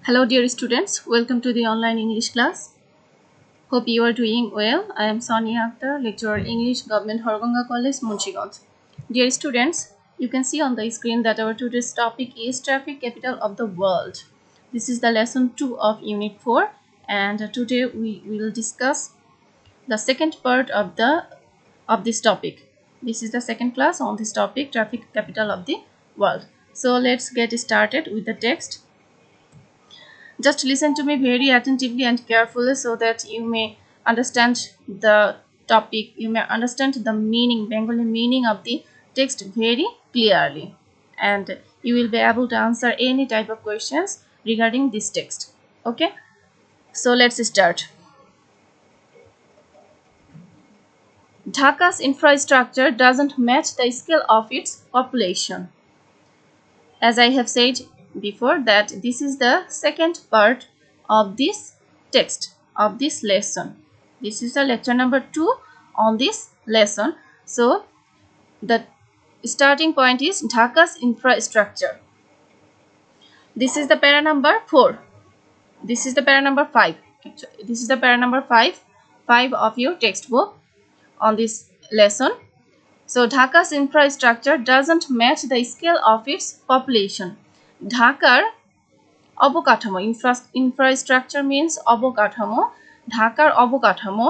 Hello dear students, welcome to the online English class. Hope you are doing well. I am Sonia Akhtar, lecturer English, Government Horgonga College, Munchiganj. Dear students, you can see on the screen that our today's topic is traffic capital of the world. This is the lesson 2 of unit 4 and today we will discuss the second part of this topic. This is the second class on this topic, traffic capital of the world. So let's get started with the text. Just listen to me very attentively and carefully so that you may understand the topic, you may understand the meaning, Bengali meaning of the text very clearly, and you will be able to answer any type of questions regarding this text. Okay, so let's start. Dhaka's infrastructure doesn't match the scale of its population. As I have said before, that this is the second part of this text, of this lesson. This is the lecture number 2 on this lesson. So the starting point is Dhaka's infrastructure. This is the para number 4. This is the para number 5. This is the para number 5 of your textbook on this lesson. So Dhaka's infrastructure doesn't match the scale of its population. ঢাকার অবকাঠামো, infrastructure means অবকাঠামো, ঢাকার অবকাঠামো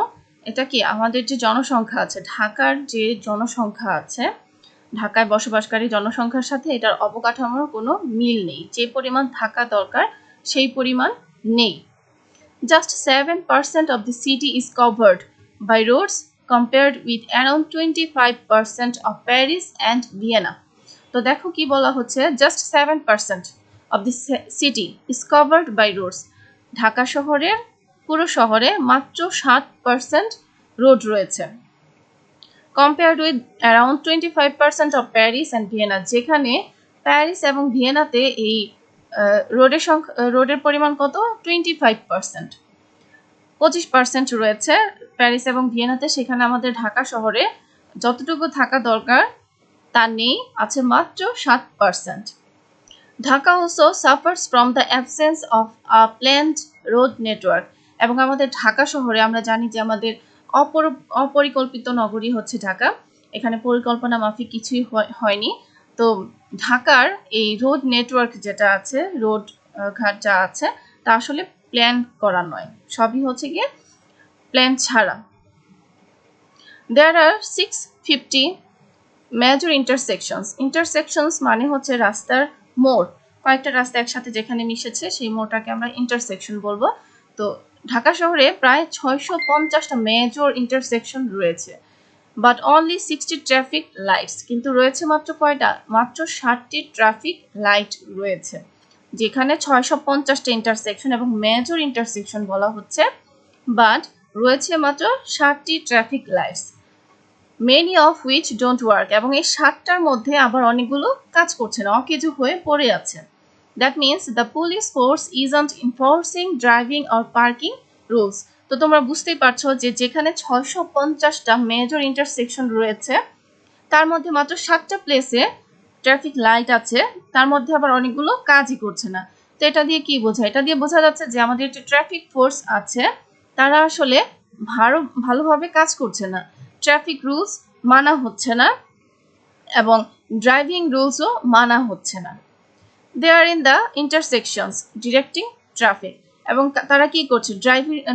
এটা কি আমাদের যে জনসংখ্যা আছে, ঢাকার যে জনসংখ্যা আছে, ঢাকায় বসবাসকারী জনসংখ্যার সাথে এটার অবকাঠামোর কোনো মিল নেই। যে পরিমাণ থাকা দরকার সেই পরিমাণ নেই। Just 7% of the city is covered by roads compared with around 25% of Paris and Vienna. তো দেখো কি বলা হচ্ছে, just 7% of the city is covered by roads. Dhaka শহরের পুরো শহরে মাত্র 7% রোড রয়েছে, compared with around 25% of Paris and Vienna, যেখানে প্যারিস এবং ভিয়েনাতে এই রোডের পরিমাণ কত, 25%, 25% রয়েছে প্যারিস এবং ভিয়েনাতে, সেখানে আমাদের ঢাকা শহরে যতটুকু থাকা দরকার তা নেই, আছে মাত্র 7%. Dhaka also suffers from the absence of a planned road network. এবং আমাদের ঢাকা শহরে আমরা জানি যে আমাদের অপরিকল্পিত নগরী হচ্ছে ঢাকা, এখানে পরিকল্পনা মাফিক কিছুই হয়নি। তো ঢাকার এই রোড নেটওয়ার্ক যেটা আছে, রোড ঘাট যা আছে তা আসলে প্ল্যান করা নয়, সবই হচ্ছে গিয়ে প্ল্যান ছাড়া। There are 650 major intersections মানে হচ্ছে রাস্তার মোড়, কয়েকটা রাস্তা একসাথে যেখানে মিশেছে সেই মোড়টাকে আমরা ইন্টারসেকশন বলবো। তো ঢাকা শহরে প্রায় 650টা মেজর ইন্টারসেকশন রয়েছে, বাট অনলি 60 ট্রাফিক লাইটস, কিন্তু রয়েছে মাত্র কয়টা, মাত্র 60টি ট্রাফিক লাইট রয়েছে, যেখানে 650টা ইন্টারসেকশন এবং মেজর ইন্টারসেকশন বলা হচ্ছে, বাট রয়েছে মাত্র 60টি traffic lights, many of which don't work, এবং এই 60টার মধ্যে আবার অনেকগুলো কাজ করছে না, অকেজো হয়ে পড়ে আছে। That means the police force isn't enforcing driving or parking rules. তো তোমরা বুঝতেই পারছো যে যেখানে 650টা মেজর ইন্টারসেকশন রয়েছে তার মধ্যে মাত্র 7টা প্লেসে ট্রাফিক লাইট আছে, তার মধ্যে আবার অনেকগুলো কাজই করছে না। তো এটা দিয়ে কি বোঝায়, এটা দিয়ে বোঝা যাচ্ছে যে আমাদের যে ট্রাফিক ফোর্স আছে তারা আসলে ভালোভাবে কাজ করছে না, ট্রাফিক রুলস মানা হচ্ছে না এবং ড্রাইভিং রুলসও মানা হচ্ছে না। দে আর ইন দ্য ইন্টারসেকশনস ডিরেক্টিং ট্রাফিক, এবং তারা কি করছে,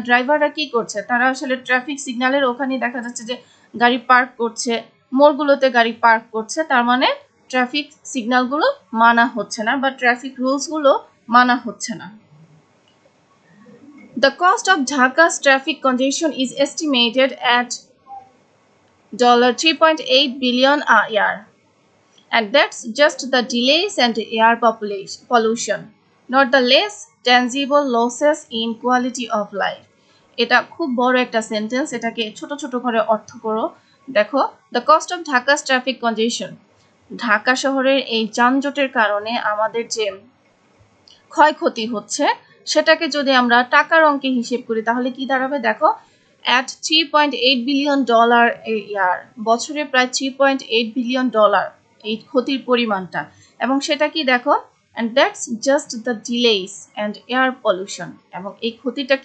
ড্রাইভাররা কি করছে, তারা আসলে ট্রাফিক সিগন্যালের ওখানে দেখা যাচ্ছে যে গাড়ি পার্ক করছে, মোড়গুলোতে গাড়ি পার্ক করছে, তার মানে ট্রাফিক সিগন্যালগুলো মানা হচ্ছে না বা ট্রাফিক রুলসগুলো মানা হচ্ছে না। The cost of Dhaka's traffic congestion is estimated at $3.8 billion a year, and that's just the delays and air pollution, not the less tangible losses in quality of life. এটা খুব বড় একটা সেন্টেন্স, এটাকে ছোট ছোট করে অর্থ করো। দেখো, the cost of Dhaka's traffic congestion, Dhaka শহরের এই যানজটের কারণে আমাদের যে ক্ষয়ক্ষতি হচ্ছে সেটাকে যদি আমরা টাকার অঙ্কে হিসেব করি তাহলে কি দাঁড়াবে, দেখো, at $3.8 billion a year, বছরে প্রায় $3.8 billion এই ক্ষতির পরিমাণটা, এবং সেটা কি দেখো and that's just the delays and air pollution. এবং এই ক্ষতিটা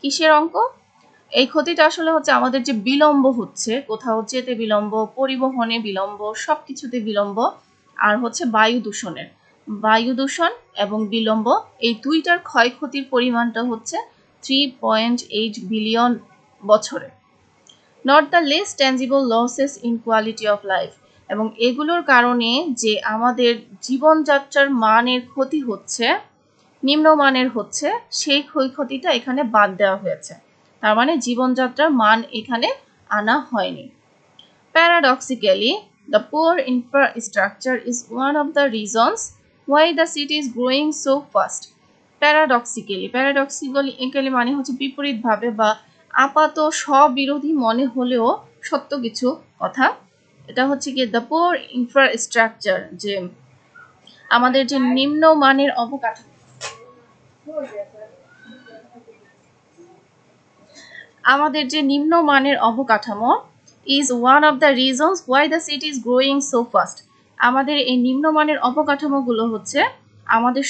কিসের অঙ্ক? এই ক্ষতিটা আসলে হচ্ছে আমাদের যে বিলম্ব হচ্ছে, কোথাও যেতে বিলম্ব, পরিবহনে বিলম্ব, সবকিছুতে বিলম্ব, আর হচ্ছে বায়ু দূষণ এবং বিলম্ব, এই দুইটার ক্ষয়ক্ষতির পরিমাণটা হচ্ছে 3.8 বিলিয়ন বছরে। Not the less tangible losses in quality of life, এবং এগুলোর কারণে যে আমাদের জীবনযাত্রার মানের ক্ষতি হচ্ছে, নিম্নমানের হচ্ছে, সেই ক্ষয়ক্ষতিটা এখানে বাদ দেওয়া হয়েছে। তার মানে জীবনযাত্রার মান এখানে আনা হয়নি। Paradoxically, the poor infrastructure is one of the reasons why the city is growing so fast. Paradoxically মানে হচ্ছে বিপরীতভাবে বা আপাত স্ববিরোধী মনে হলেও সত্য কিছু কথা। এটা হচ্ছে কি দ্য পোর ইনফ্রাস্ট্রাকচার, যে আমাদের যে নিম্নমানের অবকাঠামো, is one of the reasons why the city is growing so fast. আমাদের এই নিম্নমানের অবকাঠামোগুলো হচ্ছে আমাদের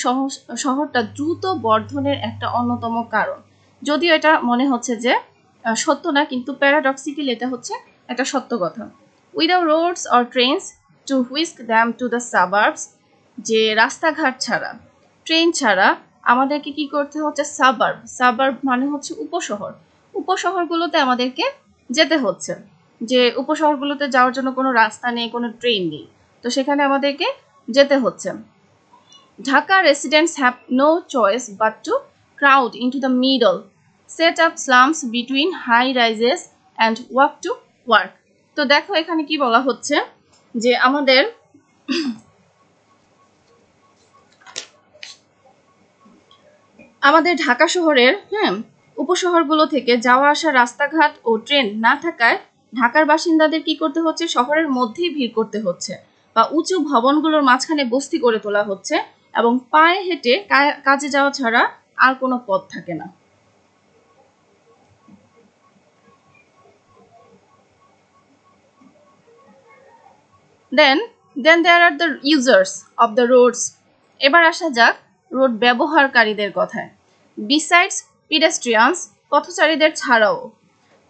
শহরটা দ্রুত বর্ধনের একটা অন্যতম কারণ। যদিও এটা মনে হচ্ছে যে সত্য না, কিন্তু প্যারাডক্সিক্যালি এটা হচ্ছে একটা সত্য কথা। Without roads or trains to whisk them to the suburbs, যে রাস্তাঘাট ছাড়া, ট্রেন ছাড়া আমাদেরকে কি করতে হচ্ছে? সাবার্ব মানে হচ্ছে উপশহরগুলোতে আমাদেরকে যেতে হচ্ছে। যে উপশহরগুলোতে যাওয়ার জন্য কোনো রাস্তা নেই, কোনো ট্রেন নেই, তো সেখানে আমাদেরকে যেতে হচ্ছে। Dhaka residents have no choice but to crowd into the middle, set up slums between high rises and walk to work. তো দেখো এখানে কি বলা হচ্ছে, যে আমাদের ঢাকা শহরের উপশহরগুলো থেকে যাওয়া আসা রাস্তাঘাট ও ট্রেন না থাকায় ঢাকার বাসিন্দাদের কি করতে হচ্ছে? শহরের মধ্যেই ভিড় করতে হচ্ছে, বা উঁচু ভবনগুলোর মাঝখানে বস্তি করে তোলা হচ্ছে, এবং পায়ে হেঁটে কাজে যাওয়া ছাড়া আর কোনো পথ থাকে না। Then there are the users of the roads. এবার আসা যাক রোড ব্যবহারকারীদের কথায়। Besides pedestrians, পথচারীদের ছাড়াও,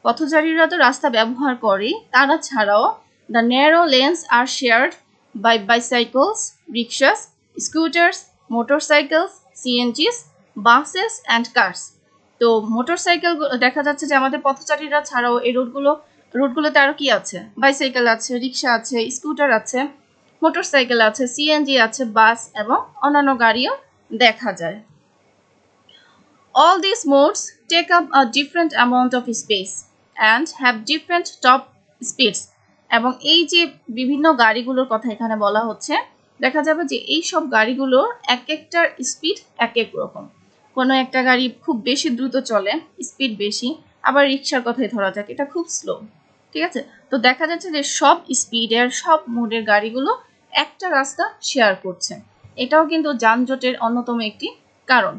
পথচারীরা তো রাস্তা ব্যবহার করে, তারা ছাড়াও the narrow lanes are shared by bicycles, rickshaws, scooters, motorcycles, CNGs, buses and cars. তো মোটরসাইকেল দেখা যাচ্ছে যে আমাদের পথচারীরা ছাড়াও এই রোডগুলোতে আরো কি আছে? বাইসাইকেল আছে, রিক্সা আছে, স্কুটার আছে, মোটরসাইকেল আছে, সিএনজি আছে, বাস এবং অন্যান্য গাড়িও দেখা যায়। All these modes take up a different amount of space and have different top speeds. এবং এই যে বিভিন্ন গাড়িগুলোর কথা এখানে বলা হচ্ছে, দেখা যাবে যে এই সব গাড়িগুলোর এক একটার স্পিড এক এক রকম। কোনো একটা গাড়ি খুব বেশি দ্রুত চলে, স্পিড বেশি, আবার রিক্সার কথাই ধরা যাক, এটা খুব স্লো। ঠিক আছে, তো দেখা যাচ্ছে যে সব স্পিডের, সব মোডের গাড়িগুলো একটা রাস্তা শেয়ার করছে। এটাও কিন্তু যানজটের অন্যতম একটি কারণ।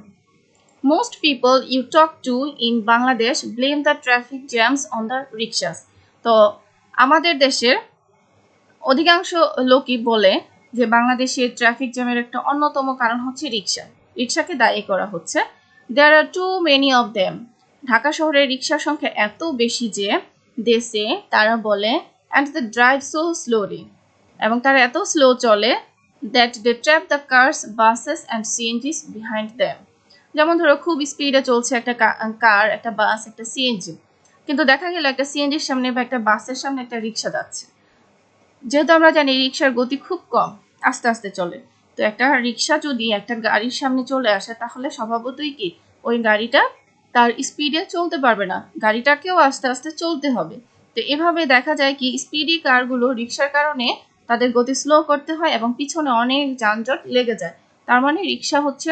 Most people you talk to in Bangladesh blame the traffic jams on the rickshaws. তো আমাদের দেশের অধিকাংশ লোকই বলে যে বাংলাদেশের ট্রাফিক জ্যামের একটা অন্যতম কারণ হচ্ছে রিক্সাকে দায়ী করা হচ্ছে। There are too many of them. Dhaka শহরের রিক্সার সংখ্যা এত বেশি যে দেশে তারা বলে and they drive so slowly, এবং তারা এত স্লো চলে that they trap the cars, buses and CNGs behind them. যেমন ধরো খুব স্পিডে চলছে একটা কার, একটা বাস, একটা সিএনজি, কিন্তু দেখা গেল একটা সিএনজির সামনে বা একটা বাসের সামনে একটা রিক্সা যাচ্ছে। যেহেতু আমরা জানি রিক্সার গতি খুব কম, আস্তে আস্তে চলে, তো একটা রিক্সা যদি একটা গাড়ির সামনে চলে আসে তাহলে স্বভাবতই কি ওই গাড়িটা তার স্পিডে চলতে পারবে না, গাড়িটাকেও আস্তে আস্তে চলতে হবে। তো এভাবে দেখা যায় কি স্পিডি কারগুলো রিক্সার কারণে তাদের গতি স্লো করতে হয় এবং পিছনে অনেক যানজট লেগে যায়। তার মানে রিক্সা হচ্ছে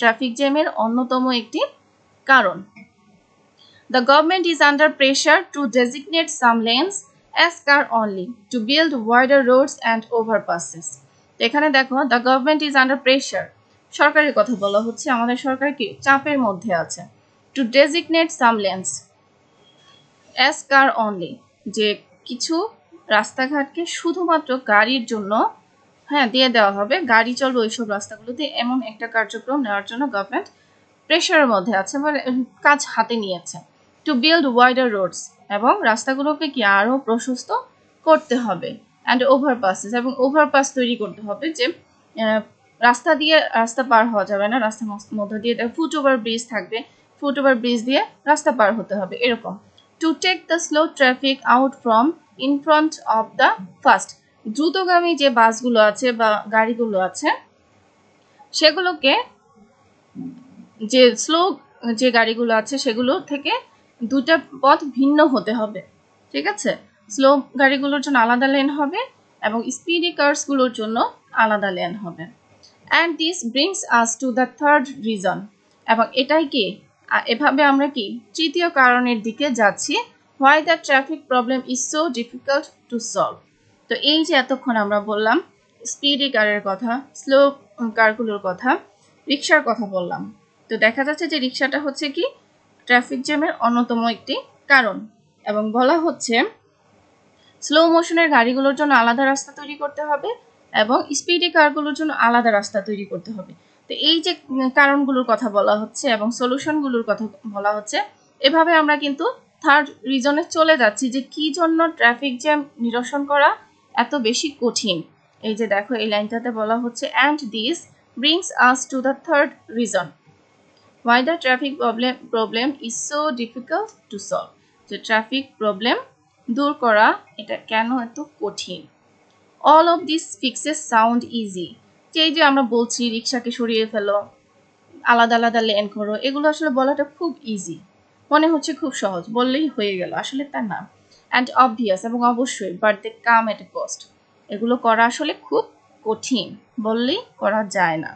ট্রাফিক জ্যামের অন্যতম একটি কারণ। The government is under pressure to designate some lanes as car only to build wider roads and overpasses. এখানে দেখো the government is under pressure, সরকারের কথা বলা হচ্ছে, আমাদের সরকার কি চাপের মধ্যে আছে। To designate some lanes as car only, যে কিছু রাস্তাঘাটকে শুধুমাত্র গাড়ির জন্য হ্যাঁ দিয়ে দেওয়া হবে, গাড়ি চলবে ওইসব রাস্তাগুলোতে, এমন একটা কার্যক্রম নেওয়ার জন্য গভর্নমেন্ট প্রেশারের মধ্যে আছে বা কাজ হাতে নিয়েছে। টু বিল্ড ওয়াইডার রোডস, এবং রাস্তাগুলোকে কি আরও প্রশস্ত করতে হবে। অ্যান্ড ওভারপাসেস, এবং ওভারপাস তৈরি করতে হবে, যে রাস্তা দিয়ে রাস্তা পার হওয়া যাবে না, রাস্তার মধ্যে দিয়ে ফুট ওভার ব্রিজ থাকবে, ফুট ওভার ব্রিজ দিয়ে রাস্তা পার হতে হবে এরকম। To take the slow traffic out from in front of the fast, দ্রুতগামী যে বাসগুলো আছে বা গাড়িগুলো আছে সেগুলোকে, যে স্লো যে গাড়িগুলো আছে সেগুলো থেকে দুটা পথ ভিন্ন হতে হবে, ঠিক আছে। স্লো গাড়িগুলোর জন্য আলাদা লেন হবে এবং স্পিডি কার্সগুলোর জন্য আলাদা লেন হবে। And this brings us to the third reason, এবং এটাই কি এভাবে আমরা কি তৃতীয় কারণের দিকে যাচ্ছি, why the traffic problem is so difficult to solve. তো এই যে এতক্ষণ আমরা বললাম স্পিডি কারের কথা, স্লো কারগুলোর কথা, রিক্সার কথা বললাম, তো দেখা যাচ্ছে যে রিক্সাটা হচ্ছে কি ট্রাফিক জ্যামের অন্যতম একটি কারণ, এবং বলা হচ্ছে স্লো মোশনের গাড়িগুলোর জন্য আলাদা রাস্তা তৈরি করতে হবে এবং স্পিডি কারগুলোর জন্য আলাদা রাস্তা তৈরি করতে হবে। তো এই যে কারণগুলোর কথা বলা হচ্ছে এবং সলিউশনগুলোর কথা বলা হচ্ছে, এভাবে আমরা কিন্তু থার্ড রিজনে চলে যাচ্ছি যে কি জন্য ট্রাফিক জ্যাম নিরসন করা এত বেশি কঠিন। এই যে দেখো এই লাইনটাতে বলা হচ্ছে and this brings us to the third reason why the traffic problem is so difficult to solve, যে ট্রাফিক প্রবলেম দূর করা এটা কেন এত কঠিন। all of these fixes sound easy, এই যে আমরা বলছি রিক্সাকে সরিয়ে ফেলো, আলাদা আলাদা লেন করো, এগুলো আসলে বলাটা খুব ইজি, মনে হচ্ছে খুব সহজ, বললেই হয়ে গেল, আসলে তা না। অ্যান্ড অবভিয়াস, এবং অবশ্যই, but they come at A cost, এগুলো করা আসলে খুব কঠিন, বললেই করা যায় না।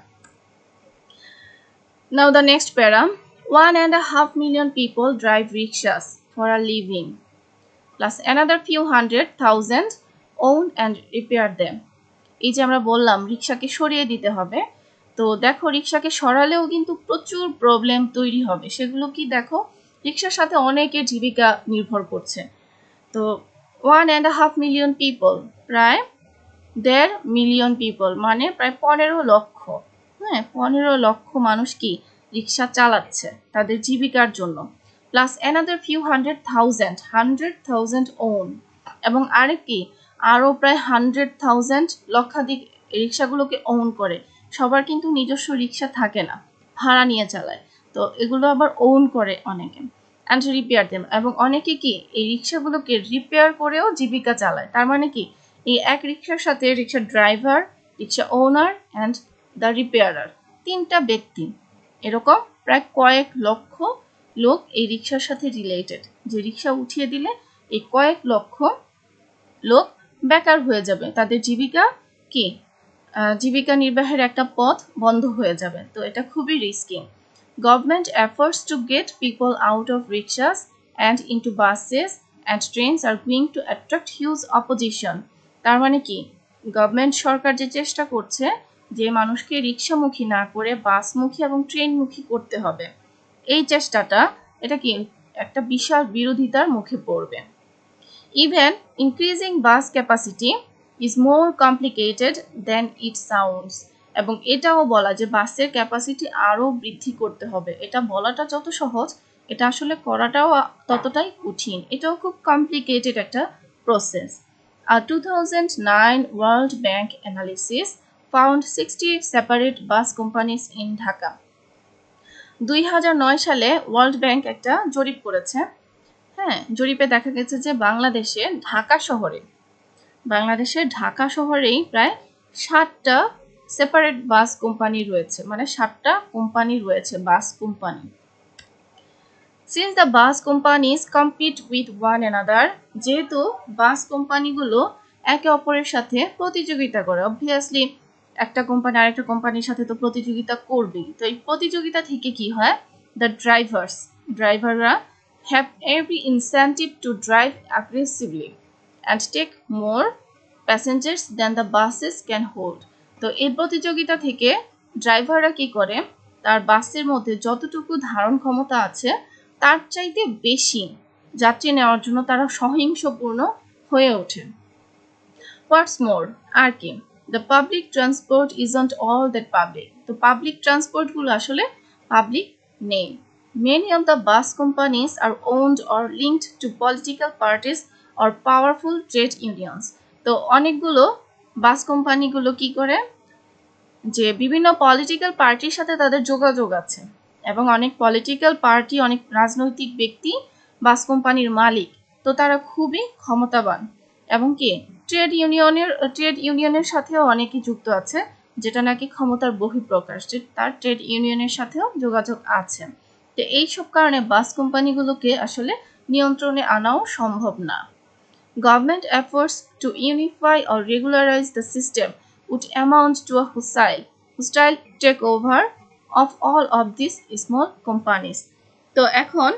Now the next para, 1.5 million people drive rickshaws for a living, plus another few hundred thousand own and repair them. এই যে আমরা বললাম রিক্সাকে সরিয়ে দিতে হবে, তো দেখো রিক্সাকে সরালেও কিন্তু প্রচুর প্রবলেম তৈরি হবে, সেগুলো কি দেখো, রিক্সার সাথে অনেকের জীবিকা নির্ভর করছে। তো 1.5 million people, প্রায় 1.5 মিলিয়ন পিপল, মানে প্রায় 15 লক্ষ, হ্যাঁ 15 লক্ষ মানুষ কি রিক্সা চালাচ্ছে তাদের জীবিকার জন্য, plus another few hundred thousand own, এবং আরেক কি আরও প্রায় 100,000 লক্ষাধিক রিক্সাগুলোকে ওন করে, সবার কিন্তু নিজস্ব রিক্সা থাকে না, ভাড়া নিয়ে চালায়, তো এগুলো আবার ওন করে অনেকে। অ্যান্ড রিপেয়ার দেম, এবং অনেকে কি এই রিক্সাগুলোকে রিপেয়ার করেও জীবিকা চালায়, তার মানে কি এই এক রিক্সার সাথে রিক্সার driver, rickshaw owner and the repairer, তিনটা ব্যক্তি, এরকম প্রায় কয়েক লক্ষ লোক এই রিক্সার সাথে রিলেটেড, যে রিক্সা উঠিয়ে দিলে এই কয়েক লক্ষ লোক বেকার হয়ে যাবে, তাদের জীবিকা কি জীবিকা নির্বাহের একটা পথ বন্ধ হয়ে যাবে, তো এটা খুবই risky. Government efforts to get people out of rickshaws and into buses and trains are going to attract huge opposition. তার মানে কি গভর্নমেন্ট সরকার যে চেষ্টা করছে যে মানুষকে রিক্সামুখী না করে বাসমুখী এবং ট্রেনমুখী করতে হবে, এই চেষ্টাটা এটা কি একটা বিশাল বিরোধিতার মুখে পড়বে। Even increasing bus capacity is more complicated than it sounds, এবং এটাও বলা যে বাসের ক্যাপাসিটি আরও বৃদ্ধি করতে হবে, এটা বলাটা যত সহজ এটা আসলে করাটাও ততটাই কঠিন, এটাও খুব কমপ্লিকেটেড একটা process. A 2009 World Bank analysis found 60 separate bus companies in Dhaka. 2009 সালে ওয়ার্ল্ড ব্যাংক একটা জরিপ করেছে, হ্যাঁ জরিপে দেখা গেছে যে বাংলাদেশের ঢাকা শহরেই প্রায় 7টা সেপারেট বাস কোম্পানি রয়েছে, মানে 7টা কোম্পানি রয়েছে bus company. Since the bus companies compete with one another, যেহেতু বাস কোম্পানিগুলো একে অপরের সাথে প্রতিযোগিতা করে, অবভিয়াসলি একটা কোম্পানি আরেকটা কোম্পানির সাথে তো প্রতিযোগিতা করবেই, তো এই প্রতিযোগিতা থেকে কি হয়, the ড্রাইভাররা have every incentive to drive aggressively and take more passengers than the buses can hold. তো এই প্রতিযোগিতা থেকে ড্রাইভাররা কি করে, তার বাসের মধ্যে যতটুকু ধারণ ক্ষমতা আছে তার চাইতে বেশি যাত্রী নেওয়ার জন্য তারা সহিংসপূর্ণ হয়ে ওঠে। হোয়াটস মোর, আর কি the public transport isn't all that public. তো পাবলিক ট্রান্সপোর্টগুলো আসলে পাবলিক নেই। Many of the bus companies are owned or linked to political parties or powerful trade unions. তো অনেকগুলো বাস কোম্পানিগুলো কি করে, যে বিভিন্ন পলিটিক্যাল পার্টির সাথে তাদের যোগাযোগ আছে এবং অনেক পলিটিক্যাল পার্টি, অনেক রাজনৈতিক ব্যক্তি বাস কোম্পানির মালিক। তো তারা খুবই ক্ষমতাবান এবং কি ট্রেড ইউনিয়নের সাথেও অনেকে যুক্ত আছে, যেটা নাকি ক্ষমতার বহিঃপ্রকাশ, যে তার ট্রেড ইউনিয়নের সাথেও যোগাযোগ আছে। তো এইসব কারণে বাস কোম্পানিগুলোকে আসলে নিয়ন্ত্রণে আনাও সম্ভব না। Government efforts to unify or regularize the system would amount to a hostile takeover of all of these small companies. তো এখন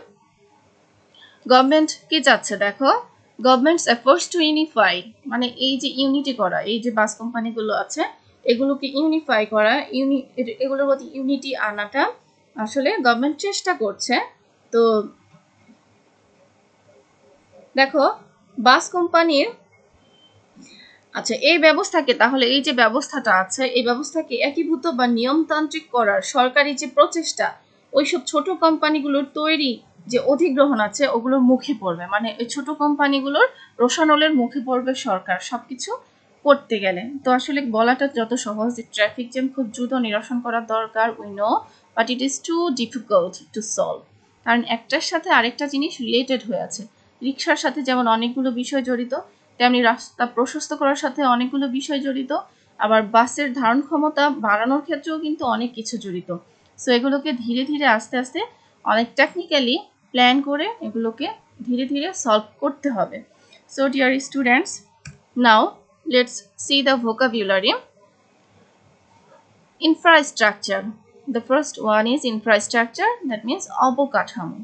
গভর্নমেন্ট কি চাচ্ছে দেখো, গভর্নমেন্টস এফোর্টস টু ইউনিফাই মানে এই যে ইউনিটি করা, এই যে বাস কোম্পানিগুলো আছে এগুলোকে ইউনিফাই করা, এগুলোর মধ্যে ইউনিটি আনাটা আসলে গভর্নমেন্ট চেষ্টা করছে। তো দেখো বাস কোম্পানির আচ্ছা এই ব্যবস্থাকে, তাহলে এই যে ব্যবস্থাটা আছে এই ব্যবস্থাকে একীভূত বা নিয়মতান্ত্রিক করার সরকারি যে প্রচেষ্টা, ওইসব ছোট কোম্পানিগুলোর তৈরি যে অধিগ্রহণ আছে ওগুলোর মুখে পড়বে, মানে ওই ছোট কোম্পানিগুলোর রোশানলের মুখে পড়বে সরকার সবকিছু করতে গেলে। তো আসলে বলাটা যত সহজ যে ট্রাফিক জ্যাম খুব দ্রুত নিরসন করা দরকার, we know, but it is too difficult to solve, কারণ একটার সাথে আরেকটা জিনিস রিলেটেড হয়ে আছে। রিক্সার সাথে যেমন অনেকগুলো বিষয় জড়িত, তেমনি রাস্তা প্রশস্ত করার সাথে অনেকগুলো বিষয় জড়িত, আবার বাসের ধারণ ক্ষমতা বাড়ানোর ক্ষেত্রেও কিন্তু অনেক কিছু জড়িত। সো এগুলোকে ধীরে ধীরে আস্তে আস্তে অনেক টেকনিক্যালি প্ল্যান করে এগুলোকে ধীরে ধীরে সলভ করতে হবে। So dear students, now let's see the vocabulary. Infrastructure, the first one is infrastructure, that means অবকাঠামো।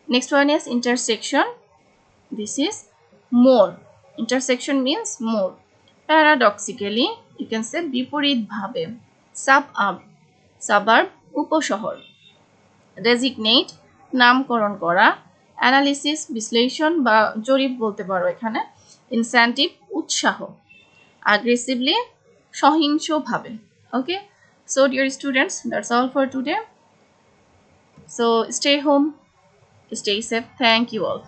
Next one is intersection, this is more, intersection means more। Paradoxically you can say বিপরীত ভাবে। suburb উপশহর। designate নামকরণ করা। analysis বিশ্লেষণ বা জরিপ বলতে পারো এখানে। incentive উৎসাহ। aggressively সহিংসভাবে। okay, so dear students, that's all for today. So stay home, stay safe, thank you all.